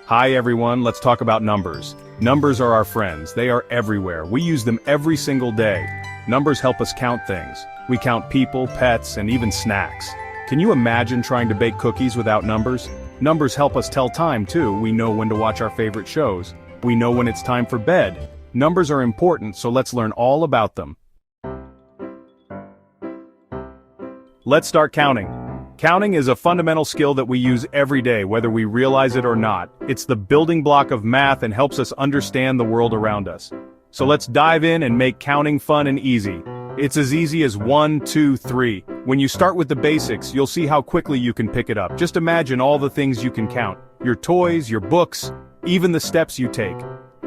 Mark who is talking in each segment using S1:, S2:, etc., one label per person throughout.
S1: Hi everyone, let's talk about numbers. Numbers are our friends, they are everywhere, we use them every single day. Numbers help us count things. We count people, pets, and even snacks. Can you imagine trying to bake cookies without numbers? Numbers help us tell time too, we know when to watch our favorite shows. We know when it's time for bed. Numbers are important, so let's learn all about them. Let's start counting. Counting is a fundamental skill that we use every day, whether we realize it or not. It's the building block of math and helps us understand the world around us. So let's dive in and make counting fun and easy. It's as easy as 1, 2, 3. When you start with the basics, you'll see how quickly you can pick it up. Just imagine all the things you can count. Your toys, your books, even the steps you take.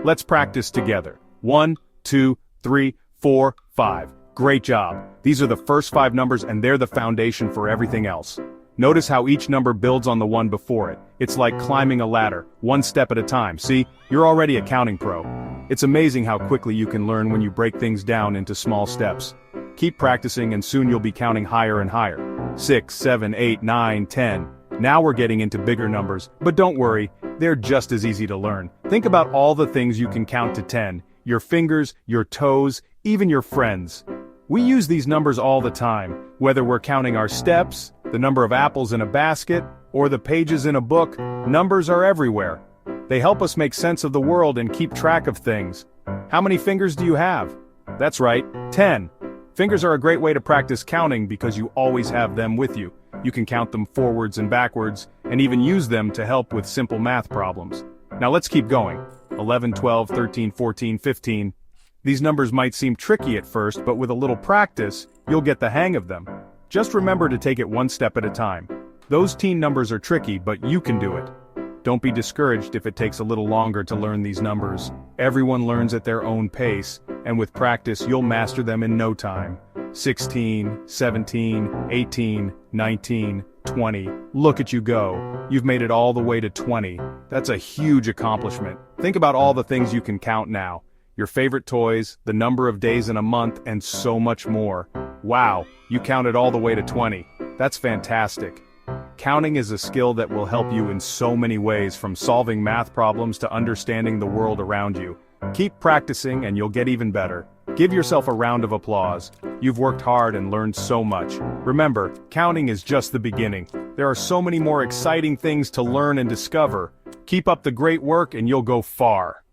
S1: Let's practice together. 1, 2, 3, 4, 5. Great job. These are the first 5 numbers and they're the foundation for everything else. Notice how each number builds on the one before it. It's like climbing a ladder, one step at a time. See, you're already a counting pro. It's amazing how quickly you can learn when you break things down into small steps. Keep practicing and soon you'll be counting higher and higher. 6, 7, 8, 9, 10. Now we're getting into bigger numbers, but don't worry, they're just as easy to learn. Think about all the things you can count to 10. Your fingers, your toes, even your friends. We use these numbers all the time, whether we're counting our steps, the number of apples in a basket, or the pages in a book. Numbers are everywhere. They help us make sense of the world and keep track of things. How many fingers do you have? That's right, 10. Fingers are a great way to practice counting because you always have them with you. You can count them forwards and backwards, and even use them to help with simple math problems. Now let's keep going. 11, 12, 13, 14, 15. These numbers might seem tricky at first, but with a little practice, you'll get the hang of them. Just remember to take it one step at a time. Those teen numbers are tricky, but you can do it. Don't be discouraged if it takes a little longer to learn these numbers. Everyone learns at their own pace, and with practice you'll master them in no time. 16, 17, 18, 19, 20. Look at you go. You've made it all the way to 20. That's a huge accomplishment. Think about all the things you can count now. Your favorite toys, the number of days in a month, and so much more. Wow, you counted all the way to 20. That's fantastic. Counting is a skill that will help you in so many ways, from solving math problems to understanding the world around you. Keep practicing and you'll get even better. Give yourself a round of applause. You've worked hard and learned so much. Remember, counting is just the beginning. There are so many more exciting things to learn and discover. Keep up the great work and you'll go far.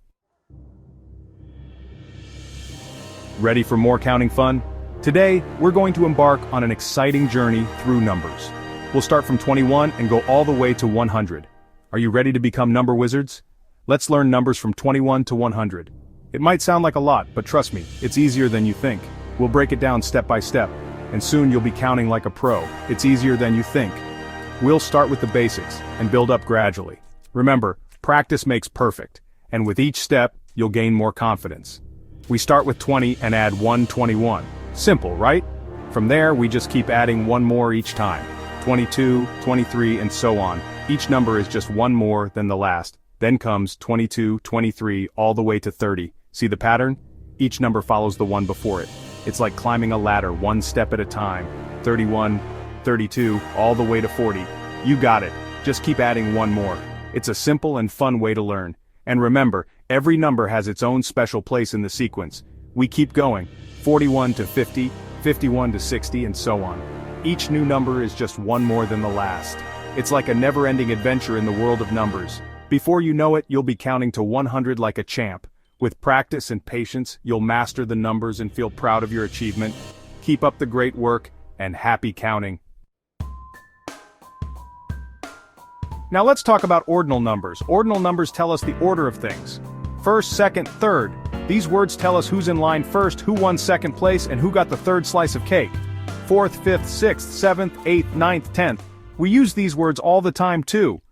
S1: Ready for more counting fun? Today, we're going to embark on an exciting journey through numbers. We'll start from 21 and go all the way to 100. Are you ready to become number wizards? Let's learn numbers from 21 to 100. It might sound like a lot, but trust me, it's easier than you think. We'll break it down step by step, and soon you'll be counting like a pro. It's easier than you think. We'll start with the basics and build up gradually. Remember, practice makes perfect, and with each step, you'll gain more confidence. We start with 20 and add 121. Simple, right? From there, we just keep adding one more each time. 22, 23, and so on. Each number is just one more than the last. Then comes 22, 23, all the way to 30. See the pattern? Each number follows the one before it. It's like climbing a ladder one step at a time. 31, 32, all the way to 40. You got it. Just keep adding one more. It's a simple and fun way to learn. And remember, every number has its own special place in the sequence. We keep going. 41 to 50, 51 to 60, and so on. Each new number is just one more than the last. It's like a never-ending adventure in the world of numbers. Before you know it, you'll be counting to 100 like a champ. With practice and patience, you'll master the numbers and feel proud of your achievement. Keep up the great work, and happy counting. Now let's talk about ordinal numbers. Ordinal numbers tell us the order of things. First, second, third. These words tell us who's in line first, who won second place, and who got the third slice of cake. Fourth, fifth, sixth, seventh, eighth, ninth, 10th. We use these words all the time too.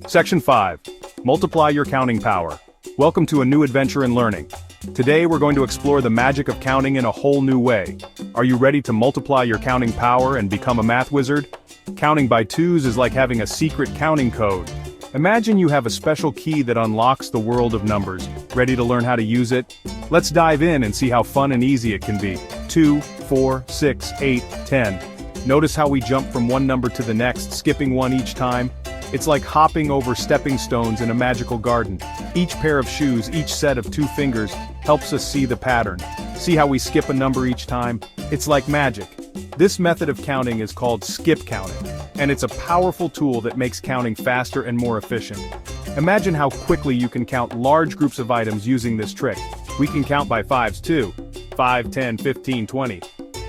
S1: Section 5. Multiply your counting power. Welcome to a new adventure in learning. Today we're going to explore the magic of counting in a whole new way. Are you ready to multiply your counting power and become a math wizard? Counting by twos is like having a secret counting code. Imagine you have a special key that unlocks the world of numbers. Ready to learn how to use it? Let's dive in and see how fun and easy it can be. 2, 4, 6, 8, 10. Notice how we jump from one number to the next, skipping one each time? It's like hopping over stepping stones in a magical garden. Each pair of shoes, each set of 2 fingers, helps us see the pattern. See how we skip a number each time? It's like magic. This method of counting is called skip counting, and it's a powerful tool that makes counting faster and more efficient. Imagine how quickly you can count large groups of items using this trick. We can count by fives too. 5, 10, 15, 20.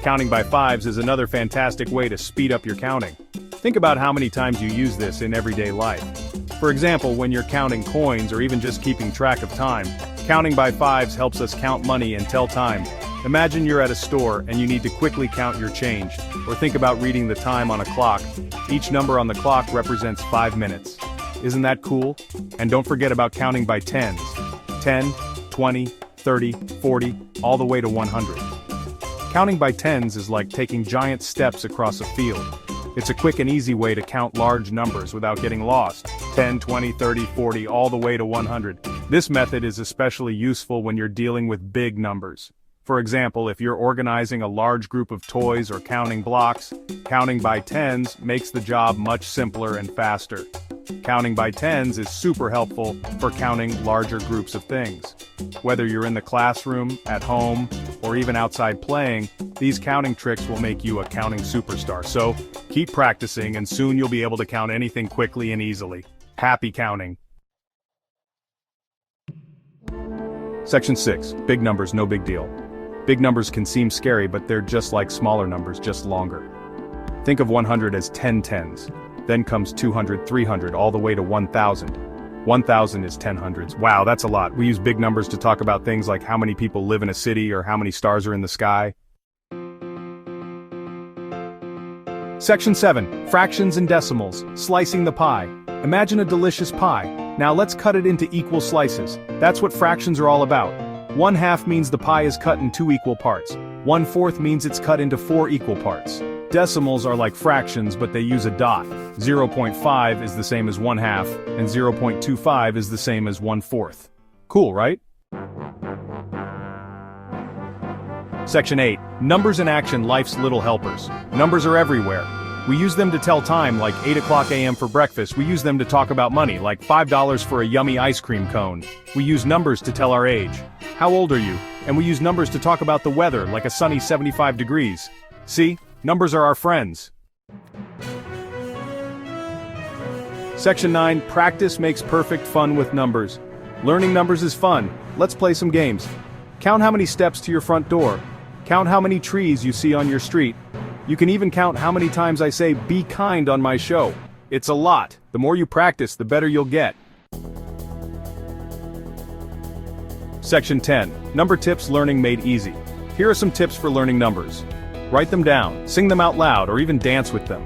S1: Counting by fives is another fantastic way to speed up your counting. Think about how many times you use this in everyday life. For example, when you're counting coins or even just keeping track of time, counting by fives helps us count money and tell time. Imagine you're at a store and you need to quickly count your change, or think about reading the time on a clock. Each number on the clock represents 5 minutes. Isn't that cool? And don't forget about counting by tens. 10, 20, 30, 40, all the way to 100. Counting by tens is like taking giant steps across a field. It's a quick and easy way to count large numbers without getting lost. 10, 20, 30, 40, all the way to 100. This method is especially useful when you're dealing with big numbers. For example, if you're organizing a large group of toys or counting blocks, counting by tens makes the job much simpler and faster. Counting by tens is super helpful for counting larger groups of things. Whether you're in the classroom, at home, or even outside playing, these counting tricks will make you a counting superstar. So, keep practicing and soon you'll be able to count anything quickly and easily. Happy counting! Section 6. Big numbers, no big deal. Big numbers can seem scary, but they're just like smaller numbers, just longer. Think of 100 as 10 tens. Then comes 200, 300, all the way to 1,000. 1,000 is 10 hundreds. Wow, that's a lot. We use big numbers to talk about things like how many people live in a city or how many stars are in the sky. Section 7. Fractions and decimals. Slicing the pie. Imagine a delicious pie. Now let's cut it into equal slices. That's what fractions are all about. 1/2 means the pie is cut in 2 equal parts. 1/4 means it's cut into 4 equal parts. Decimals are like fractions, but they use a dot. 0.5 is the same as 1/2, and 0.25 is the same as 1/4. Cool, right? Section 8. Numbers in action, life's little helpers. Numbers are everywhere. We use them to tell time, like 8 a.m. for breakfast. We use them to talk about money, like $5 for a yummy ice cream cone. We use numbers to tell our age. How old are you? And we use numbers to talk about the weather, like a sunny 75 degrees. See? Numbers are our friends. Section 9. Practice makes perfect. Fun with numbers. Learning numbers is fun. Let's play some games. Count how many steps to your front door. Count how many trees you see on your street. You can even count how many times I say "be kind" on my show. It's a lot. The more you practice, the better you'll get. Section 10. Number tips, learning made easy. Here are some tips for learning numbers. Write them down, sing them out loud, or even dance with them.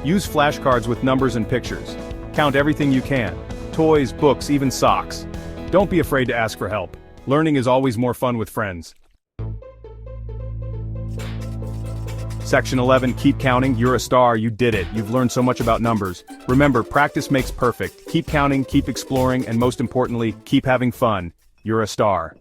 S1: Use flashcards with numbers and pictures. Count everything you can. Toys, books, even socks. Don't be afraid to ask for help. Learning is always more fun with friends. Section 11. Keep counting. You're a star. You did it. You've learned so much about numbers. Remember, practice makes perfect. Keep counting, keep exploring, and most importantly, keep having fun. You're a star.